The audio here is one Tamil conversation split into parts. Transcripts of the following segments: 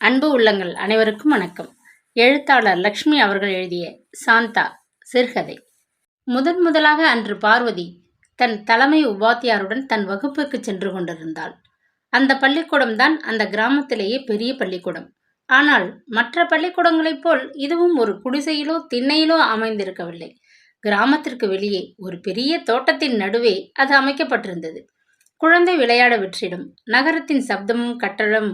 அன்பு உள்ளங்கள் அனைவருக்கும் வணக்கம். எழுத்தாளர் லக்ஷ்மி அவர்கள் எழுதிய சாந்தா சிறுகதை. முதலாக அன்று பார்வதி தன் தலைமை உபாத்தியாருடன் தன் வகுப்புக்கு சென்று கொண்டிருந்தாள். அந்த பள்ளிக்கூடம்தான் அந்த கிராமத்திலேயே பெரிய பள்ளிக்கூடம். ஆனால் மற்ற பள்ளிக்கூடங்களைப் போல் இதுவும் ஒரு குடிசையிலோ திண்ணையிலோ அமைந்திருக்கவில்லை. கிராமத்திற்கு வெளியே ஒரு பெரிய தோட்டத்தின் நடுவே அது அமைக்கப்பட்டிருந்தது. குழந்தை விளையாட வெற்றிடம், நகரத்தின் சப்தமும் கட்டடம்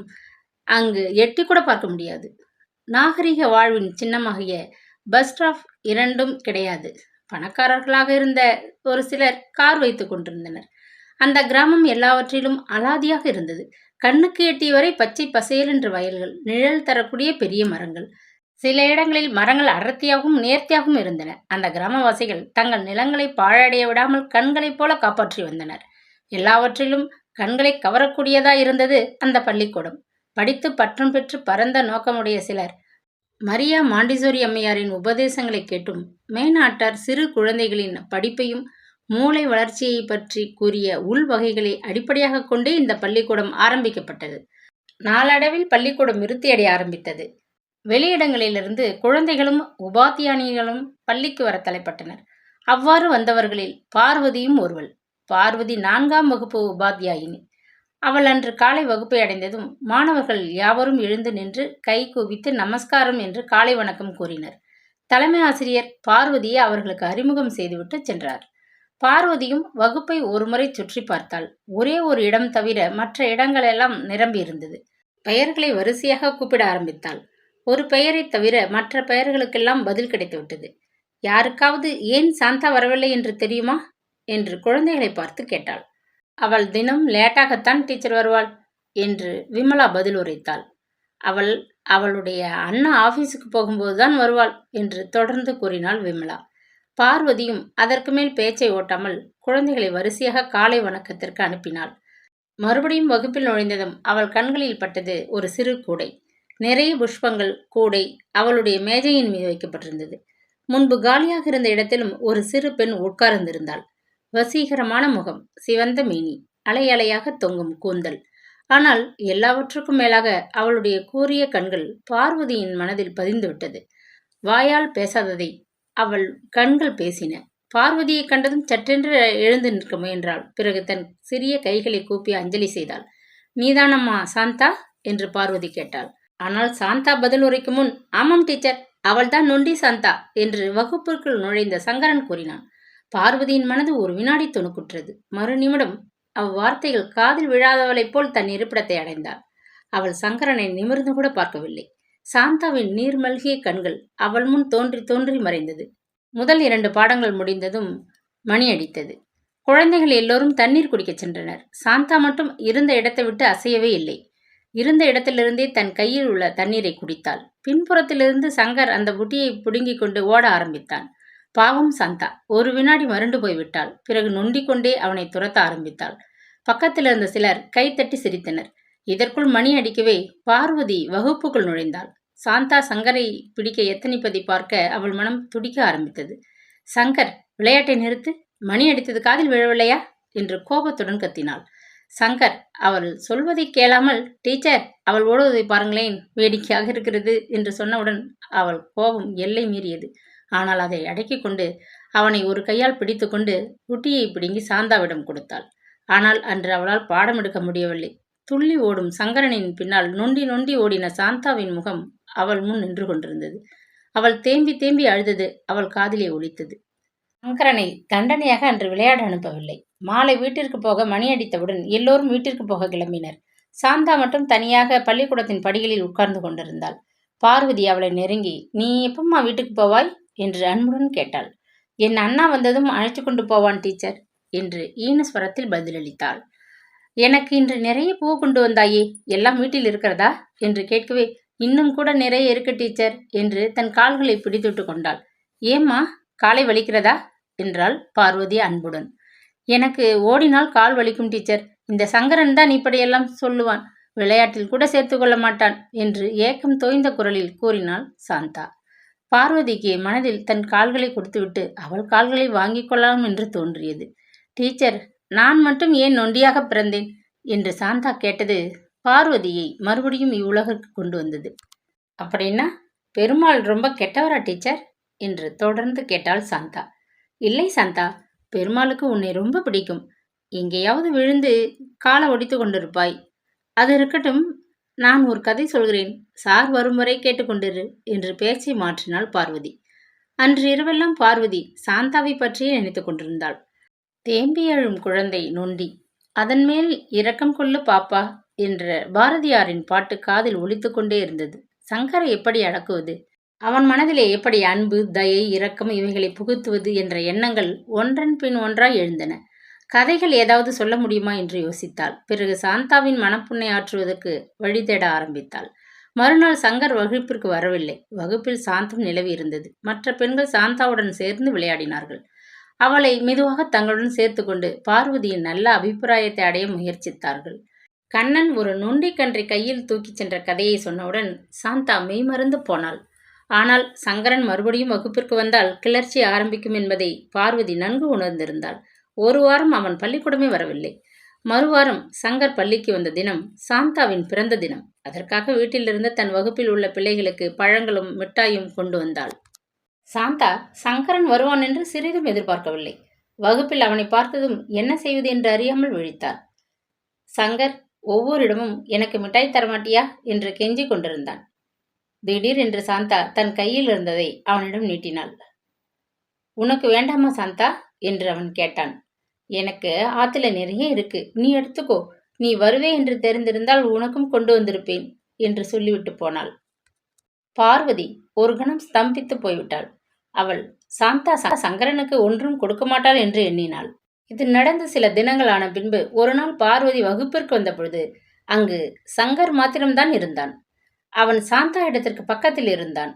அங்கு எட்டி கூட பார்க்க முடியாது. நாகரிக வாழ்வின் சின்னமாகிய பஸ் ஸ்டாப் இரண்டும் கிடையாது. பணக்காரர்களாக இருந்த ஒரு சிலர் கார் வைத்துக் கொண்டிருந்தனர். அந்த கிராமம் எல்லாவற்றிலும் அலாதியாக இருந்தது. கண்ணுக்கு எட்டிய வரை பச்சை பசேல் என்ற வயல்கள், நிழல் தரக்கூடிய பெரிய மரங்கள், சில இடங்களில் மரங்கள் அடர்த்தியாகவும் நேர்த்தியாகவும் இருந்தன. அந்த கிராமவாசிகள் தங்கள் நிலங்களை பாழடைய விடாமல் கண்களைப் போல காப்பாற்றி வந்தனர். எல்லாவற்றிலும் கண்களை கவரக்கூடியதா இருந்தது அந்த பள்ளிக்கூடம். படித்து பற்றம் பெற்று பரந்த நோக்கமுடைய சிலர் மரியா மாண்டிசோரி அம்மையாரின் உபதேசங்களை கேட்டும், மேனாட்டார் சிறு குழந்தைகளின் படிப்பையும் மூளை வளர்ச்சியை பற்றி கூறிய உள் வகைகளை அடிப்படையாக கொண்டே இந்த பள்ளிக்கூடம் ஆரம்பிக்கப்பட்டது. நாளடைவில் பள்ளிக்கூடம் விருத்தியடைய ஆரம்பித்தது. வெளியிடங்களிலிருந்து குழந்தைகளும் உபாத்தியானிகளும் பள்ளிக்கு வர தலைப்பட்டனர். அவ்வாறு வந்தவர்களில் பார்வதியும் ஒருவள். பார்வதி 4ஆம் வகுப்பு உபாத்தியாயினி. அவள் அன்று காலை வகுப்பை அடைந்ததும் மாணவர்கள் யாவரும் எழுந்து நின்று கை குவித்து நமஸ்காரம் என்று காலை வணக்கம் கூறினர். தலைமை ஆசிரியர் பார்வதியை அவர்களுக்கு அறிமுகம் செய்துவிட்டு சென்றார். பார்வதியும் வகுப்பை ஒருமுறை சுற்றி பார்த்தாள். ஒரே ஒரு இடம் தவிர மற்ற இடங்களெல்லாம் நிரம்பி இருந்தது. பெயர்களை வரிசையாக கூப்பிட ஆரம்பித்தாள். ஒரு பெயரை தவிர மற்ற பெயர்களுக்கெல்லாம் பதில் கிடைத்துவிட்டது. யாருக்காவது ஏன் சாந்தா வரவில்லை என்று தெரியுமா என்று குழந்தைகளை பார்த்து கேட்டாள். அவள் தினம் லேட்டாகத்தான் டீச்சர் வருவாள் என்று விமலா பதில் உரைத்தாள். அவளுடைய அண்ணா ஆபீஸுக்கு போகும்போதுதான் வருவாள் என்று தொடர்ந்து கூறினாள் விமலா. பார்வதியும் அதற்கு மேல் பேச்சை ஓட்டாமல் குழந்தைகளை வரிசையாக காலை வணக்கத்திற்கு அனுப்பினாள். மறுபடியும் வகுப்பில் நுழைந்ததும் அவள் கண்களில் பட்டது ஒரு சிறு கூடை. நிறைய புஷ்பங்கள் கூடை அவளுடைய மேஜையின் மீது வைக்கப்பட்டிருந்தது. முன்பு காலியாக இருந்த இடத்திலும் ஒரு சிறு பெண் உட்கார்ந்திருந்தாள். வசீகரமான முகம், சிவந்த மேனி, அலை அலையாக தொங்கும் கூந்தல். ஆனால் எல்லாவற்றுக்கும் மேலாக அவளுடைய கூரிய கண்கள் பார்வதியின் மனதில் பதிந்துவிட்டது. வாயால் பேசாததை அவள் கண்கள் பேசின. பார்வதியை கண்டதும் சற்றென்று எழுந்து நிற்க முயன்றாள். பிறகு தன் சிறிய கைகளை கூப்பி அஞ்சலி செய்தாள். நீதானம்மா சாந்தா என்று பார்வதி கேட்டாள். ஆனால் சாந்தா பதில் உரைக்கும் முன், ஆமாம் டீச்சர், அவள்தான் நொண்டி சாந்தா என்று வகுப்பிற்குள் நுழைந்த சங்கரன் கூறினான். பார்வதியின் மனது ஒரு வினாடி துணுக்குற்றது. மறு நிமிடம் அவ்வார்த்தைகள் காதில் விழாதவளைப் போல் தன் இருப்பிடத்தை அடைந்தாள். அவள் சங்கரனை நிமிர்ந்து கூட பார்க்கவில்லை. சாந்தாவின் நீர்மல்கிய கண்கள் அவள் முன் தோன்றி தோன்றி மறைந்தது. முதல் 2 பாடங்கள் முடிந்ததும் மணி அடித்தது. குழந்தைகள் எல்லோரும் தண்ணீர் குடிக்கச் சென்றனர். சாந்தா மட்டும் இருந்த இடத்தை விட்டு அசையவே இல்லை. இருந்த இடத்திலிருந்தே தன் கையில் உள்ள தண்ணீரை குடித்தாள். பின்புறத்திலிருந்து சங்கர் அந்த புட்டியை பிடுங்கிக் கொண்டு ஓட ஆரம்பித்தான். பாவம் சாந்தா ஒரு வினாடி மருண்டு போய்விட்டாள். பிறகு நொண்டிக் கொண்டே அவனை துரத்த ஆரம்பித்தாள். பக்கத்தில் இருந்த சிலர் கைத்தட்டி சிரித்தனர். இதற்குள் மணி அடிக்கவே பார்வதி வகுப்புக்குள் நுழைந்தாள். சாந்தா சங்கரை பிடிக்க எத்தனிப்பதை பார்க்க அவள் மனம் துடிக்க ஆரம்பித்தது. சங்கர், விளையாட்டை நிறுத்து, மணி அடித்தது காதில் விழவில்லையா என்று கோபத்துடன் கத்தினாள். சங்கர் அவள் சொல்வதை கேளாமல், டீச்சர் அவள் ஓடுவதை பாருங்களேன், வேடிக்கையாக இருக்கிறது என்று சொன்னவுடன் அவள் கோபம் எல்லை மீறியது. ஆனால் அதை அடக்கிக் கொண்டு அவனை ஒரு கையால் பிடித்து கொண்டு குட்டியை பிடுங்கி சாந்தாவிடம் கொடுத்தாள். ஆனால் அன்று அவளால் பாடம் எடுக்க முடியவில்லை. துள்ளி ஓடும் சங்கரனின் பின்னால் நொண்டி நொண்டி ஓடின சாந்தாவின் முகம் அவள் முன் நின்று கொண்டிருந்தது. அவள் தேம்பி தேம்பி அழுதது அவள் காதிலே ஒலித்தது. சங்கரனை தண்டனையாக அன்று விளையாட அனுப்பவில்லை. மாலை வீட்டிற்கு போக மணி அடித்தவுடன் எல்லோரும் வீட்டிற்கு போக கிளம்பினர். சாந்தா மட்டும் தனியாக பள்ளிக்கூடத்தின் படிகளில் உட்கார்ந்து கொண்டிருந்தாள். பார்வதி அவளை நெருங்கி, நீ எப்பம்மா வீட்டுக்கு போவாய் என்று அன்புடன் கேட்டாள். என் அண்ணா வந்ததும் அழைத்து கொண்டு போவான் டீச்சர் என்று ஈனஸ்வரத்தில் பதிலளித்தாள். எனக்கு இன்று நிறைய பூ கொண்டு வந்தாயே, எல்லாம் வீட்டில் இருக்கிறதா என்று கேட்கவே, இன்னும் கூட நிறைய இருக்கு டீச்சர் என்று தன் கால்களை பிடித்துட்டு கொண்டாள். ஏம்மா, காலை வலிக்கிறதா என்றாள் பார்வதி அன்புடன். எனக்கு ஓடினால் கால் வலிக்கும் டீச்சர். இந்த சங்கரன் தான் இப்படியெல்லாம் சொல்லுவான், விளையாட்டில் கூட சேர்த்து கொள்ள மாட்டான் என்று ஏக்கம் தோய்ந்த குரலில் கூறினாள் சாந்தா. பார்வதிக்கு மனதில் தன் கால்களை கொடுத்துவிட்டு அவள் கால்களை வாங்கிக் கொள்ளலாம் என்று தோன்றியது. டீச்சர், நான் மட்டும் ஏன் நொண்டியாக பிறந்தேன் என்று சாந்தா கேட்டது பார்வதியை மறுபடியும் இவ்வுலகிற்கு கொண்டு வந்தது. அப்படின்னா பெருமாள் ரொம்ப கெட்டவரா டீச்சர் என்று தொடர்ந்து கேட்டாள் சாந்தா. இல்லை சாந்தா, பெருமாளுக்கு உன்னை ரொம்ப பிடிக்கும். எங்கேயாவது விழுந்து காலை ஒடித்து கொண்டிருப்பாய். அது இருக்கட்டும், நான் ஒரு கதை சொல்கிறேன். சார் வரும் வரை கேட்டுக்கொண்டிரு என்று பேச்சை மாற்றினாள் பார்வதி. அன்று இரவெல்லாம் பார்வதி சாந்தாவை பற்றியே நினைத்துக் கொண்டிருந்தாள். தேம்பி எழும் குழந்தை நொண்டி, அதன் மேல் இரக்கம் கொள்ளு பாப்பா என்ற பாரதியாரின் பாட்டு காதில் ஒலித்து கொண்டே இருந்தது. சங்கரை எப்படி அடக்குவது? அவன் மனதிலே எப்படி அன்பு, தயை, இரக்கம் இவைகளை புகுத்துவது என்ற எண்ணங்கள் ஒன்றன் பின் ஒன்றாய் எழுந்தன. கதைகள் ஏதாவது சொல்ல முடியுமா என்று யோசித்தாள். பிறகு சாந்தாவின் மனப்புண்ணை ஆற்றுவதற்கு வழி தேட ஆரம்பித்தாள். மறுநாள் சங்கர் வகுப்பிற்கு வரவில்லை. வகுப்பில் சாந்தம் நிலவி இருந்தது. மற்ற பெண்கள் சாந்தாவுடன் சேர்ந்து விளையாடினார்கள். அவளை மெதுவாக தங்களுடன் சேர்த்து கொண்டு பார்வதியின் நல்ல அபிப்பிராயத்தை அடைய முயற்சித்தார்கள். கண்ணன் ஒரு நொண்டி கன்றை கையில் தூக்கிச் சென்ற கதையை சொன்னவுடன் சாந்தா மெய்மறந்து போனாள். ஆனால் சங்கரன் மறுபடியும் வகுப்பிற்கு வந்தால் கிளர்ச்சி ஆரம்பிக்கும் என்பதை பார்வதி நன்கு உணர்ந்திருந்தாள். ஒரு வாரம் அவன் பள்ளிக்கூடமே வரவில்லை. மறுவாரம் சங்கர் பள்ளிக்கு வந்த தினம் சாந்தாவின் பிறந்த தினம். அதற்காக வீட்டிலிருந்து தன் வகுப்பில் உள்ள பிள்ளைகளுக்கு பழங்களும் மிட்டாயும் கொண்டு வந்தாள். சாந்தா சங்கரன் வருவான் என்று சிறிதும் எதிர்பார்க்கவில்லை. வகுப்பில் அவனை பார்த்ததும் என்ன செய்வது என்று அறியாமல் விழித்தாள். சங்கர் ஒவ்வொரு இடமும் எனக்கு மிட்டாய் தரமாட்டியா என்று கெஞ்சி கொண்டிருந்தான். திடீரென்று சாந்தா தன் கையில் இருந்ததை அவனிடம் நீட்டினாள். உனக்கு வேண்டாமா சாந்தா என்று அவன் கேட்டான். எனக்கு ஆத்துல நிறைய இருக்கு, நீ எடுத்துக்கோ. நீ வருவே என்று தெரிந்திருந்தால் உனக்கும் கொண்டு வந்திருப்பேன் என்று சொல்லிவிட்டு போனாள். பார்வதி ஒரு கணம் ஸ்தம்பித்து போய்விட்டாள். அவள் சாந்தா சங்கரனுக்கு ஒன்றும் கொடுக்க மாட்டாள் என்று எண்ணினாள். இது நடந்து சில தினங்கள் ஆன பின்பு ஒரு நாள் பார்வதி வகுப்பிற்கு வந்த பொழுது அங்கு சங்கர் மாத்திரம்தான் இருந்தான். அவன் சாந்தா இடத்திற்கு பக்கத்தில் இருந்தான்.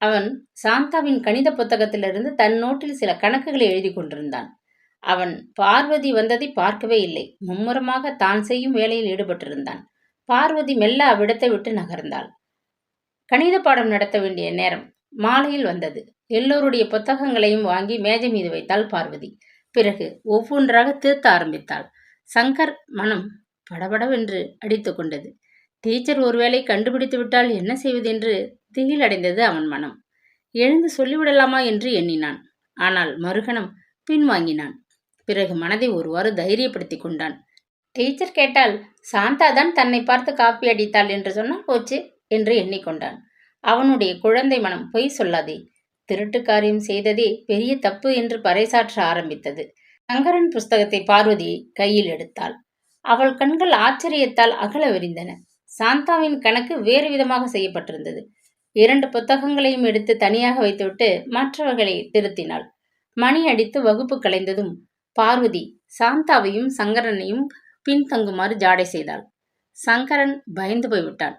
அவன் சாந்தாவின் கணித புத்தகத்திலிருந்து தன் நோட்டில் சில கணக்குகளை எழுதி கொண்டிருந்தான். அவன் பார்வதி வந்ததை பார்க்கவே இல்லை. மும்முரமாக தான் செய்யும் வேலையில் ஈடுபட்டிருந்தான். பார்வதி மெல்ல அவ்விடத்தை விட்டு நகர்ந்தாள். கணித பாடம் நடத்த வேண்டிய நேரம் மாலையில் வந்தது. எல்லோருடைய புத்தகங்களையும் வாங்கி மேஜை மீது வைத்தாள் பார்வதி. பிறகு ஒவ்வொன்றாக திருத்த ஆரம்பித்தாள். சங்கர் மனம் படபடவென்று அடித்து கொண்டது. டீச்சர் ஒருவேளை கண்டுபிடித்து விட்டால் என்ன செய்வதென்று திகிலடைந்தது அவன் மனம். எழுந்து சொல்லிவிடலாமா என்று எண்ணினான். ஆனால் மறுகணம் பின்வாங்கினான். பிறகு மனதை ஒருவாறு தைரியப்படுத்தி கொண்டான். டீச்சர் கேட்டால் சாந்தா தான் தன்னை பார்த்து காப்பி அடித்தாள் என்று சொன்னால் போச்சு என்று எண்ணிக்கொண்டான். அவனுடைய குழந்தை மனம் பொய் சொல்லாதே. திருட்டு காரியம் செய்ததே பெரிய தப்பு என்று பறைசாற்ற ஆரம்பித்தது. சங்கரன் புஸ்தகத்தை பார்வதி கையில் எடுத்தாள். அவள் கண்கள் ஆச்சரியத்தால் அகல விரிந்தன. சாந்தாவின் கணக்கு வேறு விதமாக செய்யப்பட்டிருந்தது. 2 புத்தகங்களையும் எடுத்து தனியாக வைத்துவிட்டு மற்றவர்களை திருத்தினாள். மணி அடித்து வகுப்பு கலைந்ததும் பார்வதி சாந்தாவையும் சங்கரனையும் பின்தங்குமாறு ஜாடை செய்தாள். சங்கரன் பயந்து போய்விட்டான்.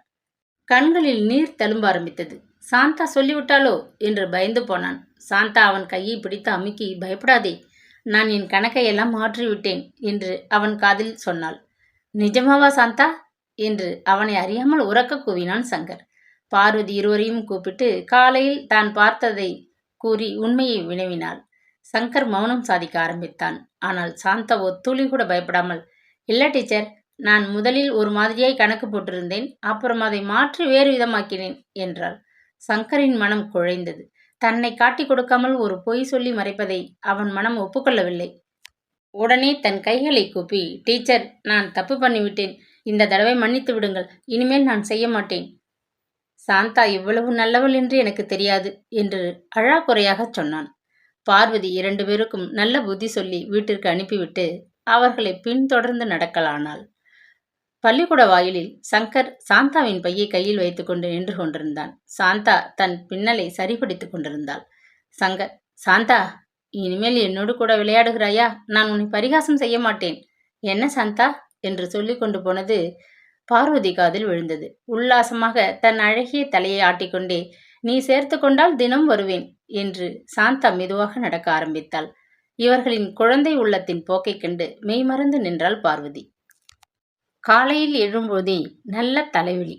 கண்களில் நீர் தழும்ப ஆரம்பித்தது. சாந்தா சொல்லிவிட்டாளோ என்று பயந்து போனான். சாந்தா அவன் கையை பிடித்து அமுக்கி, பயப்படாதே, நான் என் கணக்கை எல்லாம் மாற்றிவிட்டேன் என்று அவன் காதில் சொன்னாள். நிஜமாவா சாந்தா என்று அவனை அறியாமல் உரக்க கூவினான் சங்கர். பார்வதி இருவரையும் கூப்பிட்டு காலையில் தான் பார்த்ததை கூறி உண்மையை வினவினாள். சங்கர் மௌனம் சாதிக்க ஆரம்பித்தான். ஆனால் சாந்தாவோ துளி கூட பயப்படாமல், இல்ல டீச்சர், நான் முதலில் ஒரு மாதிரியாய் கணக்கு போட்டிருந்தேன், அப்புறம் அதை மாற்றி வேறு விதமாக்கினேன் என்றாள். சங்கரின் மனம் குழைந்தது. தன்னை காட்டி கொடுக்காமல் ஒரு பொய் சொல்லி மறைப்பதை அவன் மனம் ஒப்புக்கொள்ளவில்லை. உடனே தன் கைகளை கூப்பி, டீச்சர், நான் தப்பு பண்ணிவிட்டேன், இந்த தடவை மன்னித்து விடுங்கள், இனிமேல் நான் செய்ய மாட்டேன். சாந்தா இவ்வளவு நல்லவள் என்று எனக்கு தெரியாது என்று அழாக்குறையாகச் சொன்னான். பார்வதி 2 பேருக்கும் நல்ல புத்தி சொல்லி வீட்டிற்கு அனுப்பிவிட்டு அவர்களை பின்தொடர்ந்து நடக்கலானாள். பள்ளிக்கூட வாயிலில் சங்கர் சாந்தாவின் பையை கையில் வைத்துக்கொண்டு நின்று கொண்டிருந்தான். சாந்தா தன் பின்னலை சரிபடுத்திக் கொண்டிருந்தாள். சங்கர், சாந்தா, இனிமேல் என்னோடு கூட விளையாடுகிறாயா? நான் உன்னை பரிகாசம் செய்ய மாட்டேன். என்ன சாந்தா என்று சொல்லி கொண்டு போனது பார்வதி காதில் விழுந்தது. உல்லாசமாக தன் அழகிய தலையை ஆட்டிக்கொண்டே, நீ சேர்த்து கொண்டால் தினம் வருவேன் என்று சாந்தா மெதுவாக நடக்க ஆரம்பித்தாள். இவர்களின் குழந்தை உள்ளத்தின் போக்கைக் கண்டு மெய்மறந்து நின்றாள் பார்வதி. காலையில் எழும்போதே நல்ல தலைவலி.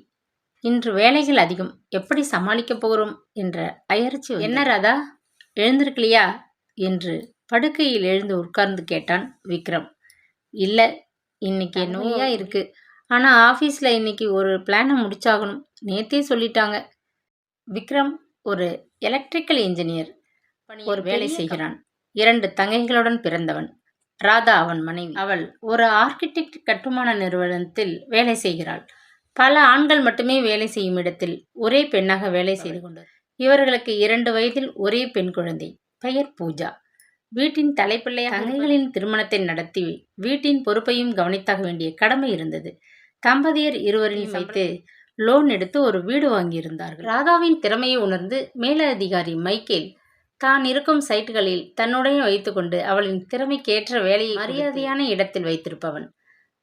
இன்று வேலைகள் அதிகம், எப்படி சமாளிக்கப் போகிறோம் என்ற அயற்சி. என்ன ராதா, எழுந்திருக்கலையா என்று படுக்கையில் எழுந்து உட்கார்ந்து கேட்டான் விக்ரம். இல்ல, இன்னைக்கு நோயா இருக்கு, ஆனால் ஆஃபீஸில் இன்னைக்கு ஒரு பிளானை முடிச்சாகணும். நேத்தே சொல்லிட்டாங்க. விக்ரம் ஒரு எலக்ட்ரிக்கல் இன்ஜினியர் ஒரு வேலை செய்கிறான். 2 தங்கைகளுடன் பிறந்தவன். ராதா அவன் மனைவி. அவள் ஒரு ஆர்கிடெக்ட் கட்டுமான நிறுவனத்தில் வேலை செய்கிறாள். பல ஆண்கள் மட்டுமே வேலை செய்யும் இடத்தில் ஒரே பெண்ணாக வேலை செய்து கொண்டார். இவர்களுக்கு 2 வயதில் ஒரே பெண் குழந்தை. பெயர் பூஜா. வீட்டின் தலைப்பிள்ளையாக தங்கைகளின் திருமணத்தை நடத்தி வீட்டின் பொறுப்பையும் கவனித்தாக வேண்டிய கடமை இருந்தது. தம்பதியர் இருவரையும் வைத்து லோன் எடுத்து ஒரு வீடு வாங்கியிருந்தார்கள். ராதாவின் திறமையை உணர்ந்து மேலதிகாரி மைக்கேல் தான் இருக்கும் சைட்டுகளில் தன்னுடைய வைத்துக்கொண்டு அவளின் திறமைக்கேற்ற வேலையை மரியாதையான இடத்தில் வைத்திருப்பவன்.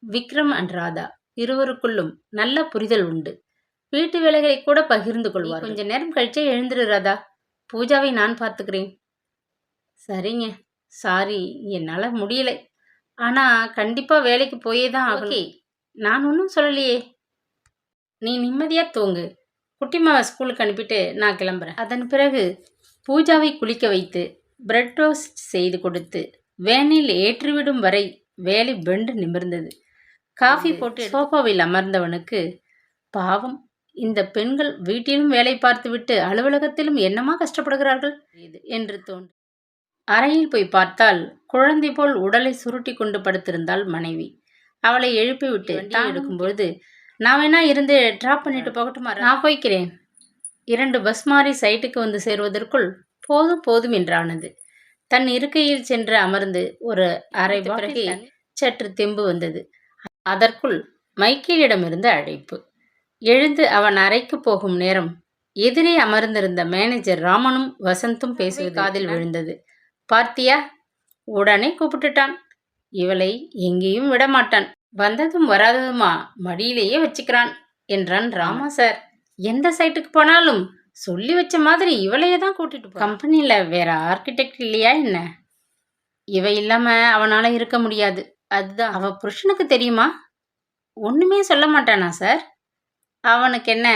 விக்ரம் அண்ட் ராதா இருவருக்குள்ளும் நல்ல புரிதல் உண்டு. வீட்டு வேலைகளை கூட பகிர்ந்து கொள்வார். கொஞ்ச நேரம் கழிச்சே எழுந்துரு ராதா, பூஜாவை நான் பார்த்துக்கிறேன். சரிங்க, சாரி, என்னால் முடியலை. ஆனால் கண்டிப்பாக வேலைக்கு போயே தான் ஆகணும். நான் ஒன்றும் சொல்லலையே. நீ நிம்மதியாக தூங்கு. குட்டிமாவை ஸ்கூலுக்கு அனுப்பிட்டு நான் கிளம்புறேன். அதன் பிறகு பூஜாவை குளிக்க வைத்து பிரெட் டோஸ்ட் செய்து கொடுத்து வேனில் ஏற்றிவிடும் வரை வேலை பெண்டு நிமிர்ந்தது. காஃபி போட்டு சோஃபாவில் அமர்ந்தவனுக்கு, பாவம், இந்த பெண்கள் வீட்டிலும் வேலை பார்த்துவிட்டு அலுவலகத்திலும் என்னமா கஷ்டப்படுகிறார்கள் என்று தோன்றி அறையில் போய் பார்த்தால் குழந்தை போல் உடலை சுருட்டி கொண்டு படுத்திருந்தாள் மனைவி. அவளை எழுப்பிவிட்டு தான் எடுக்கும்பொழுது, நான் வேணா இருந்து ட்ராப் பண்ணிட்டு போகட்டுமா? நான் போய்க்கிறேன். 2 பஸ் மாறி சைட்டுக்கு வந்து சேருவதற்குள் போதும் போதும் என்றானது. தன் இருக்கையில் சென்று அமர்ந்து ஒரு அரை பிறகு சற்று தெம்பு வந்தது. அதற்குள் மைக்கேலிடமிருந்து அழைப்பு. எழுந்து அவன் அறைக்கு போகும் நேரம் எதிரே அமர்ந்திருந்த மேனேஜர் ராமனும் வசந்தும் பேசுவது காதில் விழுந்தது. பார்த்தியா, உடனே கூப்பிட்டுட்டான். இவளை எங்கேயும் விடமாட்டான். வந்ததும் வராததுமா மடியிலேயே வச்சுக்கிறான் என்றான். ராமா சார், எந்த சைட்டுக்கு போனாலும் சொல்லி வச்ச மாதிரி இவளையே தான் கூட்டிட்டு போ. கம்பெனியில் வேற ஆர்கிடெக்ட் இல்லையா என்ன? இவ இல்லாம அவனால இருக்க முடியாது. அதுதான் அவ புருஷனுக்கு தெரியுமா? ஒண்ணுமே சொல்ல மாட்டானா சார்? அவனுக்கு என்ன,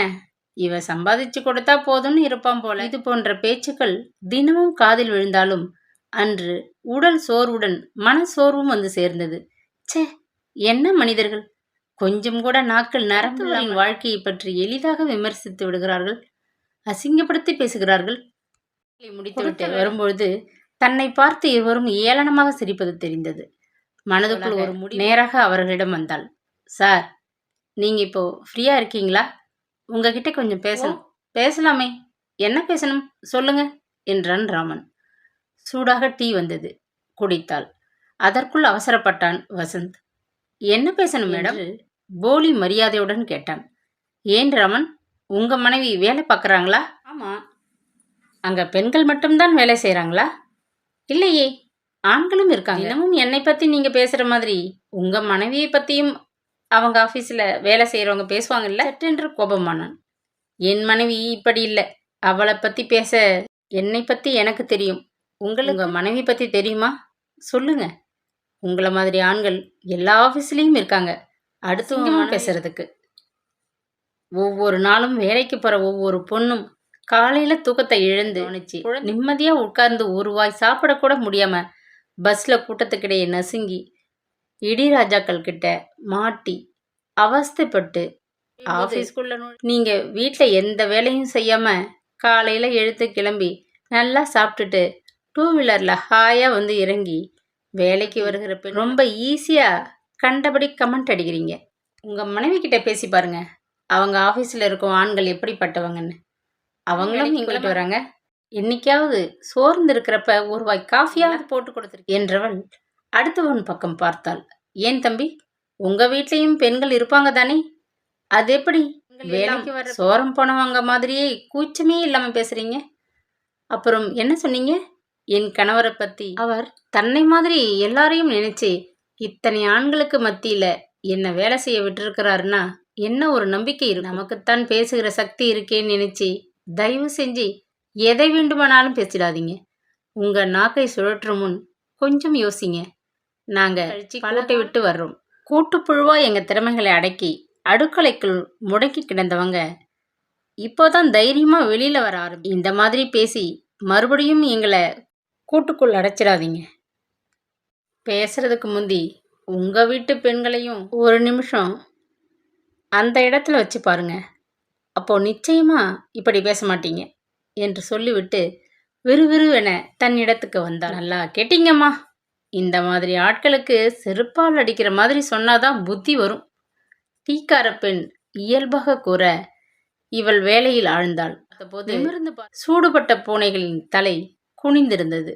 இவ சம்பாதிச்சு கொடுத்தா போதும்னு இருப்பான் போல. இது போன்ற பேச்சுக்கள் தினமும் காதில் விழுந்தாலும் அன்று உடல் சோர்வுடன் மன சோர்வும் வந்து சேர்ந்தது. சே, என்ன மனிதர்கள்! கொஞ்சம் கூட நாட்கள் நரம்புகளின் வாழ்க்கையை பற்றி எளிதாக விமர்சித்து விடுகிறார்கள், அசிங்கப்படுத்தி பேசுகிறார்கள். முடித்துவிட்டு வரும்பொழுது தன்னை பார்த்து இருவரும் ஏளனமாக சிரிப்பது தெரிந்தது. மனதுக்குள் ஒரு நேராக அவர்களிடம் வந்தாள். சார், நீங்க இப்போ ஃப்ரீயா இருக்கீங்களா? உங்ககிட்ட கொஞ்சம் பேசணும். பேசலாமே, என்ன பேசணும் சொல்லுங்க என்றான் ராமன். சூடாக டீ வந்தது, குடித்தாள். அதற்குள் அவசரப்பட்டான் வசந்த். என்ன பேசணும் மேடம்? போலி மரியாதையுடன் கேட்டான். ஏன் ராமன், உங்க மனைவி வேலை பார்க்குறாங்களா? ஆமா. அங்க பெண்கள் மட்டும்தான் வேலை செய்கிறாங்களா? இல்லையே, ஆண்களும் இருக்காங்க. தினமும் என்னை பற்றி நீங்கள் பேசுகிற மாதிரி உங்கள் மனைவியை பற்றியும் அவங்க ஆஃபீஸில் வேலை செய்கிறவங்க பேசுவாங்கல்ல? சட்டென்று கோபமானான். என் மனைவி இப்படி இல்லை. அவளை பற்றி பேச என்னை பற்றி எனக்கு தெரியும். உங்களுக்கு மனைவி பற்றி தெரியுமா? சொல்லுங்க. உங்களை மாதிரி ஆண்கள் எல்லா ஆஃபீஸ்லேயும் இருக்காங்க, அடுத்தவங்க பேசுறதுக்கு. ஒவ்வொரு நாளும் வேலைக்கு போகிற ஒவ்வொரு பொண்ணும் காலையில் தூக்கத்தை இழந்து நிம்மதியாக உட்கார்ந்து ஒரு வாய் சாப்பிடக்கூட முடியாம பஸ்ஸில் கூட்டத்துக்கிடையே நசுங்கி இடிராஜாக்கள் கிட்ட மாட்டி அவஸ்தைப்பட்டு ஆஃபீஸ்க்குள்ள நீங்கள் வீட்டில் எந்த வேலையும் செய்யாமல் காலையில் எழுத்து கிளம்பி நல்லா சாப்பிட்டுட்டு 2 வீலரில் ஹாயாக வந்து இறங்கி வேலைக்கு வருகிற பெண் ரொம்ப ஈஸியாக கண்டபடி கமெண்ட் அடிக்கிறீங்க. உங்கள் மனைவி கிட்ட பேசி பாருங்க, அவங்க ஆஃபீஸில் இருக்கும் ஆண்கள் எப்படிப்பட்டவங்கன்னு. அவங்களும் நீங்கிட்டு வராங்க. என்னைக்காவது சோர்ந்து இருக்கிறப்ப ஒரு வாய் காஃபியாவது போட்டு கொடுத்துருக்கு என்றவள் அடுத்தவன் பக்கம் பார்த்தாள். ஏன் தம்பி, உங்கள் வீட்லேயும் பெண்கள் இருப்பாங்க தானே? அது எப்படி வேலைக்கு வர சோரம் போனவங்க மாதிரியே கூச்சமே இல்லாமல் பேசுகிறீங்க? அப்புறம் என்ன சொன்னீங்க? என் கணவரை பற்றி அவர் தன்னை மாதிரி எல்லாரையும் நினைச்சு இத்தனை ஆண்களுக்கு மத்தியில் என்ன வேலை செய்ய விட்டுருக்கிறாருன்னா என்ன ஒரு நம்பிக்கை இருக்கு? நமக்குத்தான் பேசுகிற சக்தி இருக்கேன்னு நினைச்சு தயவு செஞ்சு எதை வேண்டுமானாலும் பேசிடாதீங்க. உங்கள் நாக்கை சுழற்றும் முன் கொஞ்சம் யோசிங்க. நாங்கள் கூட்டை விட்டு வர்றோம். கூட்டுப்புழுவாக எங்கள் திறமைகளை அடக்கி அடுக்கலைக்குள் முடக்கி கிடந்தவங்க இப்போதான் தைரியமாக வெளியில் வர ஆரம்பி. இந்த மாதிரி பேசி மறுபடியும் எங்களை கூட்டுக்குள் அடைச்சிடாதீங்க. பேசுறதுக்கு முந்தி உங்கள் வீட்டு பெண்களையும் ஒரு நிமிஷம் அந்த இடத்துல வச்சு பாருங்க. அப்போ நிச்சயமா இப்படி பேச மாட்டீங்க என்று சொல்லிவிட்டு விறுவிறுவென தன்னிடத்துக்கு வந்தாள். நல்லா கேட்டீங்கம்மா. இந்த மாதிரி ஆட்களுக்கு செருப்பால் அடிக்கிற மாதிரி சொன்னாதான் புத்தி வரும். டீக்கார பெண் இயல்பாக கூற இவள் வேலையில் ஆழ்ந்தாள். அப்போது நிமிர்ந்து சூடுபட்ட பூனைகளின் தலை குனிந்திருந்தது.